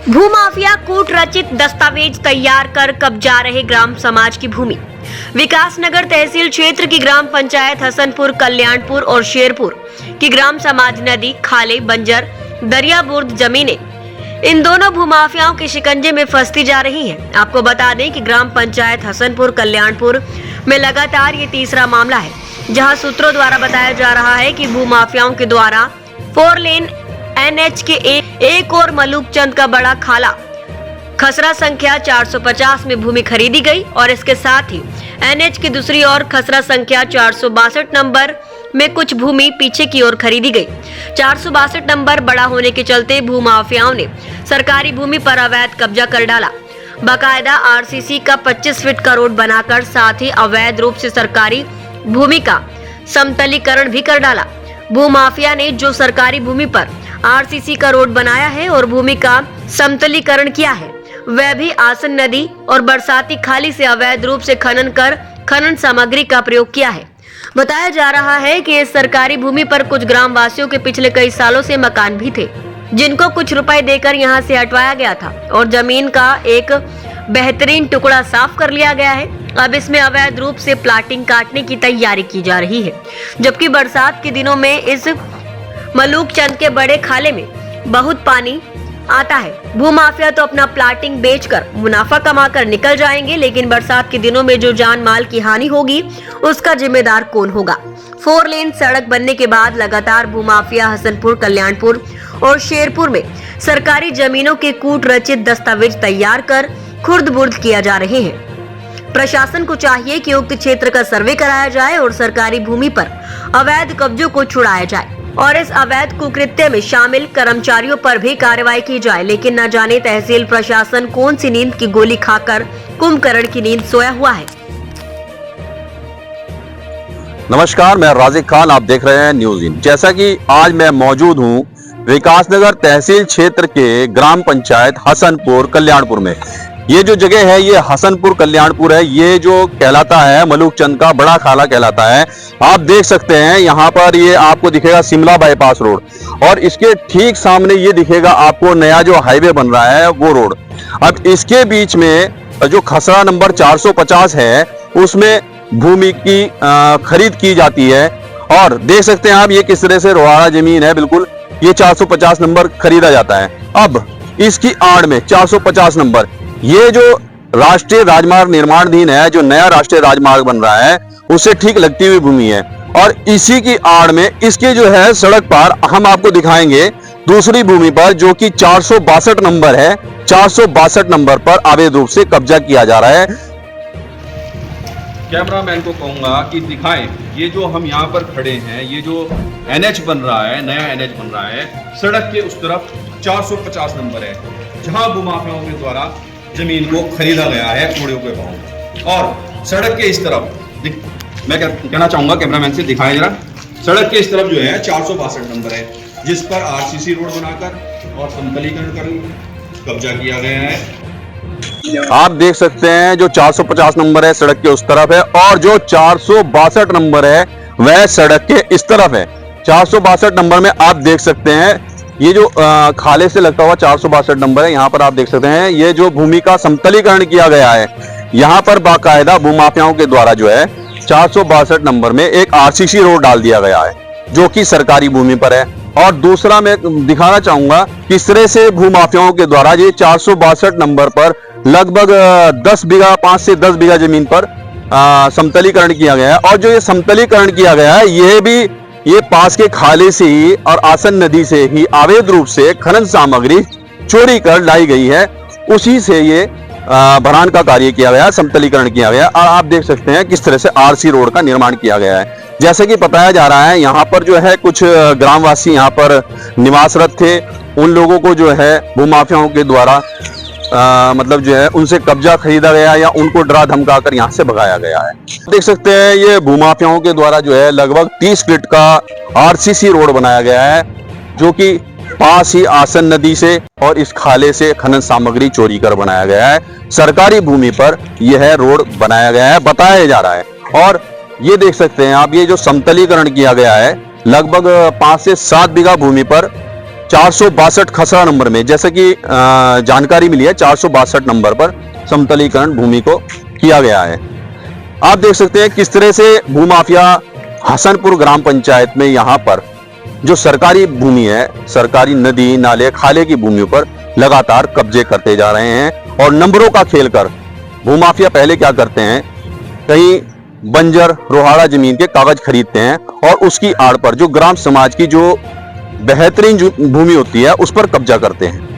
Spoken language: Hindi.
भूमाफिया कूट रचित दस्तावेज तैयार कर कब्जा रहे ग्राम समाज की भूमि। विकासनगर तहसील क्षेत्र की ग्राम पंचायत हसनपुर, कल्याणपुर और शेरपुर की ग्राम समाज नदी, खाले, बंजर, दरिया बुर्द जमीनें इन दोनों भूमाफियाओं के शिकंजे में फंसती जा रही हैं। आपको बता दें कि ग्राम पंचायत हसनपुर, कल्याणपुर में लगातार ये तीसरा मामला है, जहां सूत्रों द्वारा बताया जा रहा है कि भूमाफियाओं के द्वारा 4 लेन NH के एक और मलूक चंद का बड़ा खाला खसरा संख्या 450 में भूमि खरीदी गई और इसके साथ ही NH की दूसरी ओर खसरा संख्या 462 नंबर में कुछ भूमि पीछे की ओर खरीदी गई। 462 नंबर बड़ा होने के चलते भूमाफियाओं ने सरकारी भूमि पर अवैध कब्जा कर डाला। बाकायदा RCC का 25 फीट का रोड बनाकर साथ ही अवैध रूप से सरकारी भूमि का समतलीकरण भी कर डाला। भूमाफिया ने जो सरकारी भूमि पर RCC का रोड बनाया है और भूमि का समतलीकरण किया है, वह भी आसन नदी और बरसाती खाली से अवैध रूप से खनन कर खनन सामग्री का प्रयोग किया है। बताया जा रहा है कि इस सरकारी भूमि पर कुछ ग्राम वासियों के पिछले कई सालों से मकान भी थे, जिनको कुछ रुपए देकर यहां से हटवाया गया था और जमीन का एक बेहतरीन टुकड़ा साफ कर लिया गया है। अब इसमें अवैध रूप से प्लाटिंग काटने की तैयारी की जा रही है, जबकि बरसात के दिनों में इस मलूक चंद के बड़े खाले में बहुत पानी आता है। भूमाफिया तो अपना प्लाटिंग बेचकर मुनाफा कमाकर निकल जाएंगे, लेकिन बरसात के दिनों में जो जान माल की हानि होगी उसका जिम्मेदार कौन होगा। 4 लेन सड़क बनने के बाद लगातार भूमाफिया हसनपुर, कल्याणपुर और शेरपुर में सरकारी जमीनों के कूट रचित दस्तावेज तैयार कर खुर्द बुर्द किया जा रहे हैं। प्रशासन को चाहिए कि उक्त क्षेत्र का सर्वे कराया जाए और सरकारी भूमि पर अवैध कब्जों को छुड़ाया जाए और इस अवैध कुकृत्य में शामिल कर्मचारियों पर भी कार्रवाई की जाए। लेकिन न जाने तहसील प्रशासन कौन सी नींद की गोली खाकर कुंभकर्ण की नींद सोया हुआ है। नमस्कार, मैं राजिक खान, आप देख रहे हैं न्यूज़ इन। जैसा कि आज मैं मौजूद हूं विकासनगर तहसील क्षेत्र के ग्राम पंचायत हसनपुर, कल्याणपुर में। ये जो जगह है ये हसनपुर कल्याणपुर है। ये जो कहलाता है मलूक चंद का बड़ा खाला कहलाता है। आप देख सकते हैं यहाँ पर ये आपको दिखेगा शिमला बाईपास रोड और इसके ठीक सामने ये दिखेगा आपको नया जो हाईवे बन रहा है वो रोड। अब इसके बीच में जो खसरा नंबर 450 है उसमें भूमि की खरीद की जाती है और देख सकते हैं आप ये किस तरह से रोहाड़ा जमीन है। बिल्कुल ये 450 नंबर खरीदा जाता है। अब इसकी आड़ में 450 नंबर ये जो राष्ट्रीय राजमार्ग निर्माणाधीन है, जो नया राष्ट्रीय राजमार्ग बन रहा है उससे ठीक लगती हुई भूमि है और इसी की आड़ में इसके जो है सड़क पर हम आपको दिखाएंगे दूसरी भूमि पर जो कि 462 नंबर है। 462 नंबर पर अवैध रूप से कब्जा किया जा रहा है। कैमरामैन को कहूंगा कि दिखाएं ये जो हम यहाँ पर खड़े हैं, ये जो NH बन रहा है, नया NH बन रहा है, सड़क के उस तरफ 450 नंबर है जहां भूमाफियाओं के द्वारा जमीन को खरीदा गया है कोड़ियों के भाव। और सड़क के इस तरफ मैं कहना चाहूंगा कैमरामैन से दिखाएं जरा, सड़क के इस तरफ जो है 462 नंबर है जिस पर RCC रोड बनाकर और समतलीकरण कर कब्जा किया गया है। आप देख सकते हैं जो 450 नंबर है सड़क के उस तरफ है और जो 462 नंबर है वह सड़क के इस तरफ है। 462 नंबर में आप देख सकते हैं ये जो खाले से लगता हुआ 462 नंबर है। यहाँ पर आप देख सकते हैं ये जो भूमि का समतलीकरण किया गया है। यहाँ पर बाकायदा भूमाफियाओं के द्वारा जो है 462 नंबर में एक RCC रोड डाल दिया गया है जो कि सरकारी भूमि पर है। और दूसरा मैं दिखाना चाहूंगा किस तरह से भूमाफियाओं के द्वारा ये 462 नंबर पर लगभग 10 बीघा 5 से 10 बीघा जमीन पर समतलीकरण किया गया है। और जो ये समतलीकरण किया गया है ये पास के खाले से ही और आसन नदी से ही अवैध रूप से खनन सामग्री चोरी कर लाई गई है। उसी से ये भरान का कार्य किया गया, समतलीकरण किया गया और आप देख सकते हैं किस तरह से RC रोड का निर्माण किया गया है। जैसे कि बताया जा रहा है यहाँ पर जो है कुछ ग्रामवासी यहाँ पर निवासरत थे, उन लोगों को जो है भूमाफियाओं के द्वारा मतलब जो है उनसे कब्जा खरीदा गया या उनको डरा धमका कर यहाँ से भगाया गया है। देख सकते हैं ये भूमाफियाओं के द्वारा जो है लगभग 30 फीट का RCC रोड बनाया गया है जो कि पास ही आसन नदी से और इस खाले से खनन सामग्री चोरी कर बनाया गया है। सरकारी भूमि पर यह रोड बनाया गया है बताया जा रहा है। और ये देख सकते हैं आप ये जो समतलीकरण किया गया है लगभग 5 से 7 बीघा भूमि पर 462 खसरा नंबर में, जैसे कि जानकारी मिली है, 462 नंबर पर समतलीकरण भूमि को किया गया है। आप देख सकते हैं किस तरह से भूमाफिया हसनपुर ग्राम पंचायत में यहाँ पर जो सरकारी भूमि है, सरकारी नदी नाले खाले की भूमियों पर लगातार कब्जे करते जा रहे हैं। और नंबरों का खेल कर भूमाफिया पहले क्या करते हैं, कहीं बंजर रोहाड़ा जमीन के कागज खरीदते हैं और उसकी आड़ पर जो ग्राम समाज की जो बेहतरीन जो भूमि होती है उस पर कब्जा करते हैं।